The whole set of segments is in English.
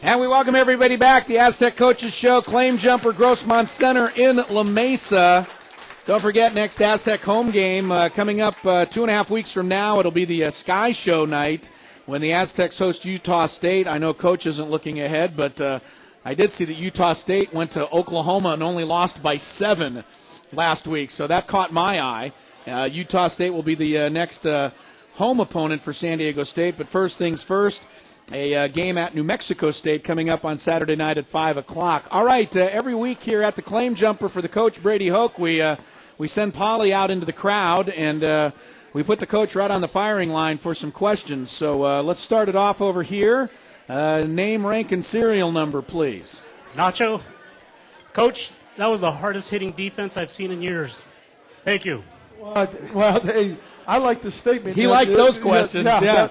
And we welcome everybody back. The Aztec Coaches Show, Claim Jumper, Grossmont Center in La Mesa. Don't forget, next Aztec home game coming up 2.5 weeks from now. It'll be the Sky Show night when the Aztecs host Utah State. I know Coach isn't looking ahead, but I did see that Utah State went to Oklahoma and only lost by 7 last week, so that caught my eye. Utah State will be the next home opponent for San Diego State, but first things first, a game at New Mexico State coming up on Saturday night at 5 o'clock. All right, every week here at the Claim Jumper for the coach, Brady Hoke, we send Polly out into the crowd, and we put the coach right on the firing line for some questions. So let's start it off over here. Name, rank, and serial number, please. Nacho. Coach, that was the hardest hitting defense I've seen in years. Thank you. Well, I like the statement. He likes those questions, yeah.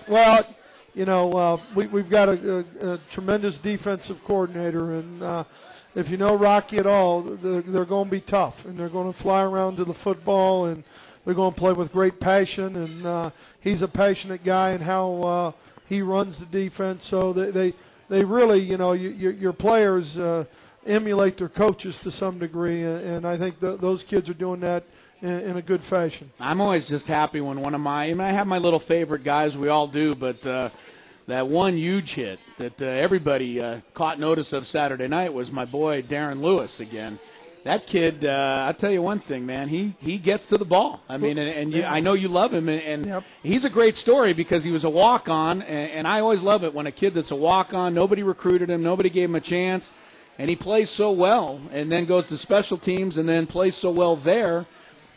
We've got a tremendous defensive coordinator, and if you know Rocky at all, they're going to be tough, and they're going to fly around to the football, and they're going to play with great passion, and he's a passionate guy in how he runs the defense. So they really, your players emulate their coaches to some degree, and I think those kids are doing that in a good fashion. I'm always just happy when I have my little favorite guys, we all do, but that one huge hit that everybody caught notice of Saturday night was my boy Darren Lewis again. That kid, I'll tell you one thing, man, he gets to the ball. I mean, I know you love him, and yep. He's a great story because he was a walk-on, and I always love it when a kid that's a walk-on, nobody recruited him, nobody gave him a chance, and he plays so well and then goes to special teams and then plays so well there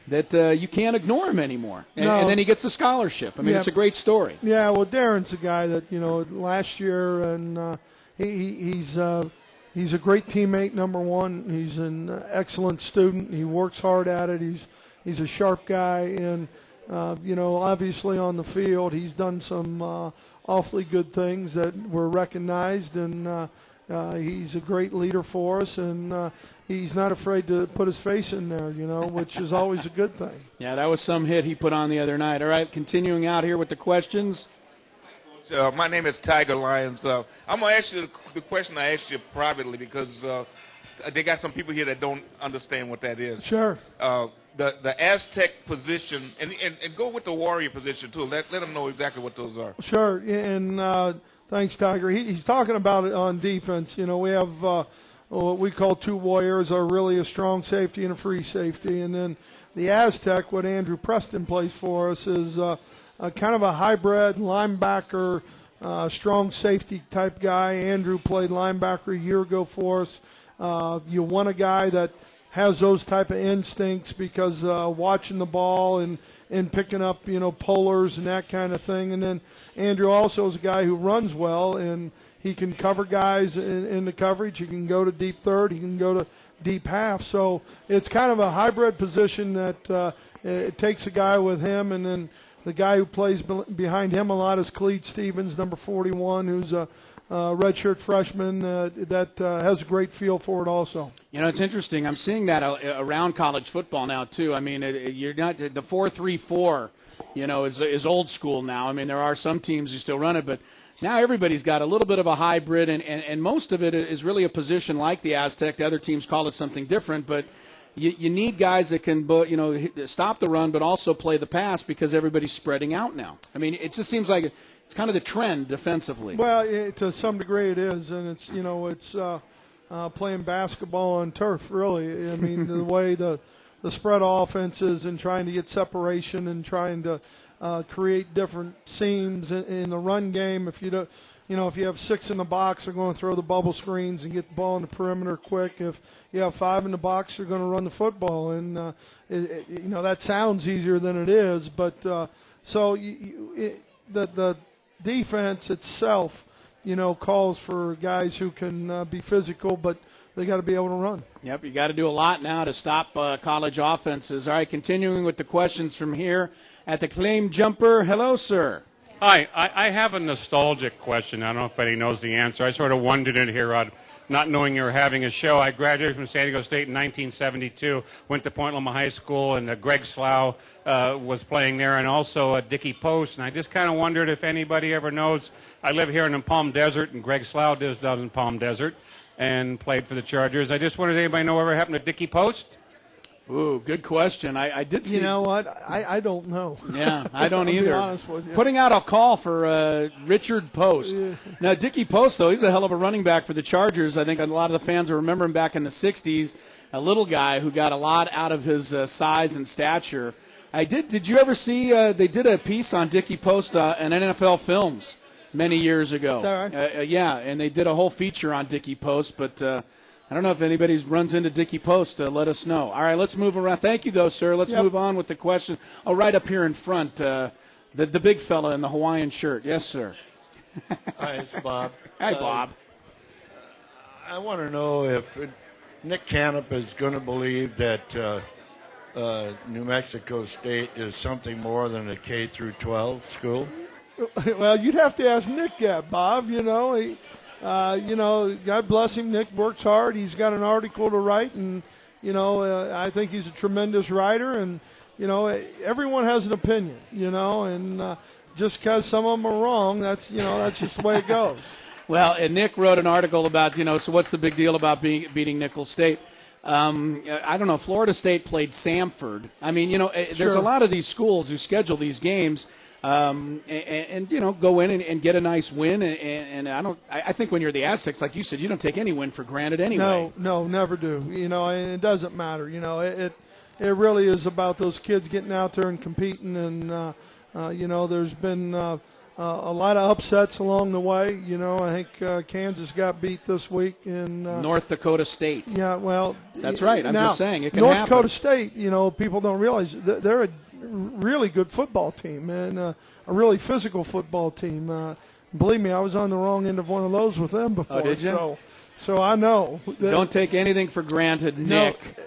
that you can't ignore him anymore. And then he gets a scholarship. I mean, It's a great story. Yeah, well, Darren's a guy that, last year, and he's a great teammate, number one. He's an excellent student. He works hard at it. He's a sharp guy. And, obviously on the field, he's done some awfully good things that were recognized. And he's a great leader for us. And he's not afraid to put his face in there, which is always a good thing. Yeah, that was some hit he put on the other night. All right, continuing out here with the questions. My name is Tiger Lyons. I'm going to ask you the question I asked you privately because they got some people here that don't understand what that is. Sure. The Aztec position, and go with the Warrior position, too. Let them know exactly what those are. Sure, and thanks, Tiger. He's talking about it on defense. We have what we call two Warriors, are really a strong safety and a free safety. And then the Aztec, what Andrew Preston plays for us, is kind of a hybrid linebacker, strong safety type guy. Andrew played linebacker a year ago for us. You want a guy that has those type of instincts because watching the ball and picking up, polars and that kind of thing. And then Andrew also is a guy who runs well, and he can cover guys in the coverage. He can go to deep third. He can go to deep half. So it's kind of a hybrid position that it takes a guy with him, and then the guy who plays behind him a lot is Khalid Stevens, number 41, who's a redshirt freshman that has a great feel for it also. It's interesting. I'm seeing that around college football now, too. I mean, you're not the 4-3-4, is old school now. I mean, there are some teams who still run it, but now everybody's got a little bit of a hybrid, and most of it is really a position like the Aztec. The other teams call it something different, but you need guys that can, stop the run but also play the pass because everybody's spreading out now. I mean, it just seems like it's kind of the trend defensively. Well, to some degree it is, and it's playing basketball on turf, really. I mean, the way the spread offenses and trying to get separation and trying to create different seams in the run game. If you don't, if you have 6 in the box, they're going to throw the bubble screens and get the ball in the perimeter quick. If you have 5 in the box, they're going to run the football. And that sounds easier than it is. But the defense itself, calls for guys who can be physical, but they got to be able to run. Yep, you got to do a lot now to stop college offenses. All right, continuing with the questions from here at the Claim Jumper. Hello, sir. Hi, I have a nostalgic question. I don't know if anybody knows the answer. I sort of wondered it here not knowing you were having a show. I graduated from San Diego State in 1972, went to Point Loma High School, and Greg Slough was playing there, and also Dickie Post. And I just kind of wondered if anybody ever knows. I live here in the Palm Desert, and Greg Slough does in Palm Desert, and played for the Chargers. I just wondered if anybody know whatever happened to Dickie Post? Ooh, good question. I did see. You know what? I don't know. Yeah, I don't I'll either. be honest with you. Putting out a call for Richard Post. Yeah. Now, Dickie Post, though, he's a hell of a running back for the Chargers. I think a lot of the fans will remember him back in the 60s, a little guy who got a lot out of his size and stature. Did you ever see they did a piece on Dickie Post on NFL Films many years ago? Is that right? Yeah, and they did a whole feature on Dickie Post, but I don't know if anybody runs into Dickie Post. Let us know. All right, let's move around. Thank you, though, sir. Let's move on with the question. Oh, right up here in front, the big fella in the Hawaiian shirt. Yes, sir. Hi, it's Bob. Hi, Bob. I want to know if Nick Canup is going to believe that New Mexico State is something more than a K through 12 school. Well, you'd have to ask Nick that, Bob. God bless him. Nick works hard. He's got an article to write, and I think he's a tremendous writer. And everyone has an opinion. And just because some of them are wrong, that's just the way it goes. Well, and Nick wrote an article about so what's the big deal about beating Nicholls State? I don't know. Florida State played Samford. I mean, there's a lot of these schools who schedule these games. And go in and get a nice win, and I think when you're the Aztecs, like you said, you don't take any win for granted anyway. No, never do. And it doesn't matter. It really is about those kids getting out there and competing, and there's been a lot of upsets along the way. I think Kansas got beat this week in North Dakota State. Yeah, well, that's right. I'm just saying it can North happen. Dakota State. People don't realize they're a really good football team and a really physical football team. Believe me, I was on the wrong end of one of those with them before. Oh, did you? So I know. Don't take anything for granted, Nick.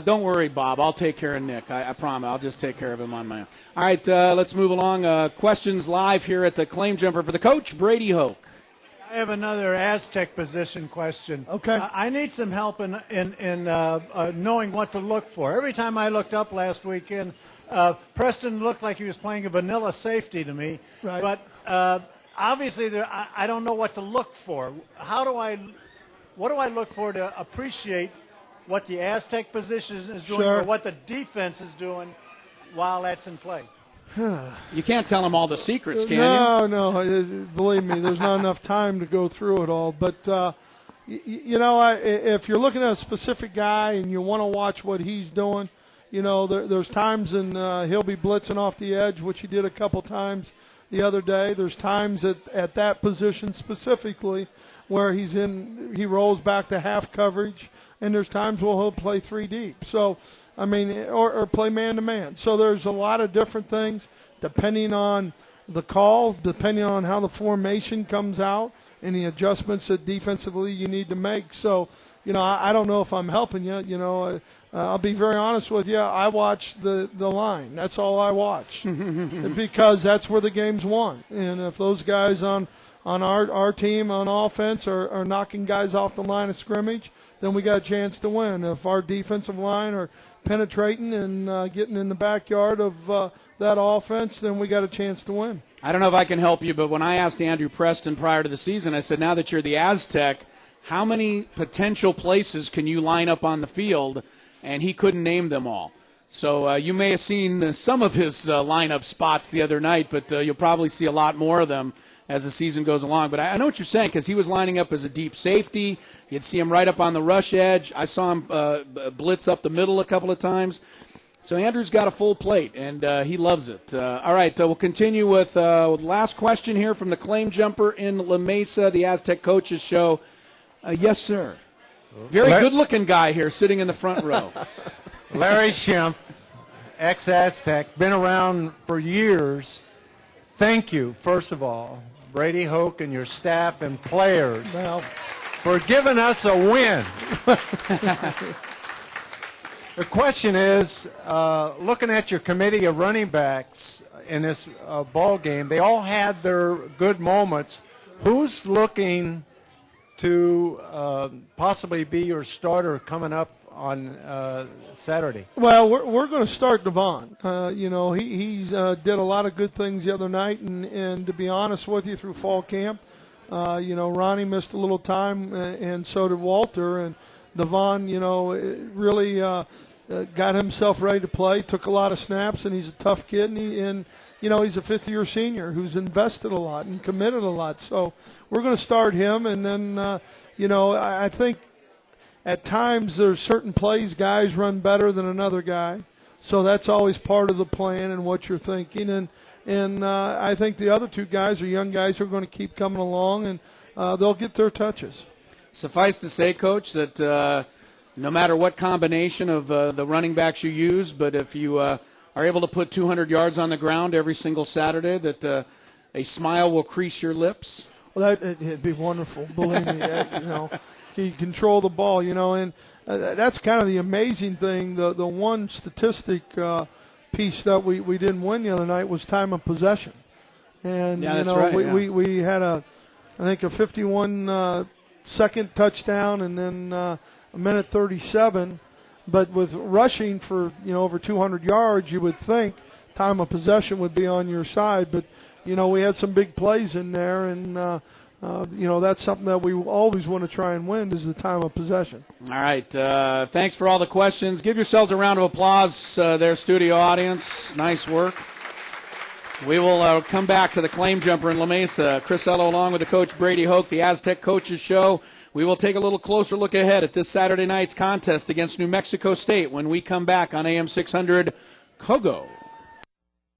Don't worry, Bob. I'll take care of Nick. I promise. I'll just take care of him on my own. All right, let's move along. Questions live here at the Claim Jumper for the coach, Brady Hoke. I have another Aztec position question. Okay. I need some help in knowing what to look for. Every time I looked up last weekend, Preston looked like he was playing a vanilla safety to me. Right. But obviously, I don't know what to look for. What do I look for to appreciate what the Aztec position is doing or what the defense is doing while that's in play? You can't tell them all the secrets, can you? No. Believe me, there's not enough time to go through it all. But, if you're looking at a specific guy and you want to watch what he's doing, there's times and he'll be blitzing off the edge, which he did a couple times the other day. There's times at that position specifically where he rolls back to half coverage, and there's times where he'll play 3 deep. So, or play man-to-man. So there's a lot of different things depending on the call, depending on how the formation comes out, and the adjustments that defensively you need to make. So, I don't know if I'm helping you. I'll be very honest with you. I watch the line. That's all I watch because that's where the game's won. And if those guys on our team on offense are knocking guys off the line of scrimmage, then we got a chance to win. If our defensive line are penetrating and getting in the backyard of that offense, then we got a chance to win. I don't know if I can help you, but when I asked Andrew Preston prior to the season, I said, now that you're the Aztec, how many potential places can you line up on the field? And he couldn't name them all. So you may have seen some of his lineup spots the other night, but you'll probably see a lot more of them as the season goes along. But I know what you're saying, because he was lining up as a deep safety. You'd see him right up on the rush edge. I saw him blitz up the middle a couple of times. So Andrew's got a full plate, and he loves it. All right, we'll continue with last question here from the Claim Jumper in La Mesa, the Aztec Coaches Show. Yes, sir. Very good-looking guy here sitting in the front row. Larry Schimpf, ex-Aztec, been around for years. Thank you, first of all, Brady Hoke and your staff and players for giving us a win. The question is, looking at your committee of running backs in this ball game, they all had their good moments. Who's looking to possibly be your starter coming up on Saturday? Well, we're going to start Devon. He's did a lot of good things the other night, and to be honest with you, through fall camp, Ronnie missed a little time, and so did Walter. And Devon, really got himself ready to play, took a lot of snaps, and he's a tough kid, and he's a fifth-year senior who's invested a lot and committed a lot. So we're going to start him, and then, I think at times there's certain plays guys run better than another guy. So that's always part of the plan and what you're thinking. And I think the other two guys are young guys who are going to keep coming along, and they'll get their touches. Suffice to say, Coach, that no matter what combination of the running backs you use, but if you are able to put 200 yards on the ground every single Saturday, that a smile will crease your lips. Well, it'd be wonderful. Believe me, you control the ball, and that's kind of the amazing thing. The one statistic piece that we didn't win the other night was time of possession, and that's right, we had I think a 51 second touchdown, and then a minute 37. But with rushing for over 200 yards, you would think time of possession would be on your side. But we had some big plays in there, and that's something that we always want to try and win is the time of possession. All right. Thanks for all the questions. Give yourselves a round of applause, there, studio audience. Nice work. We will come back to the claim jumper in La Mesa. Chris Ello along with the coach Brady Hoke, the Aztec Coaches Show. We will take a little closer look ahead at this Saturday night's contest against New Mexico State when we come back on AM 600 Kogo.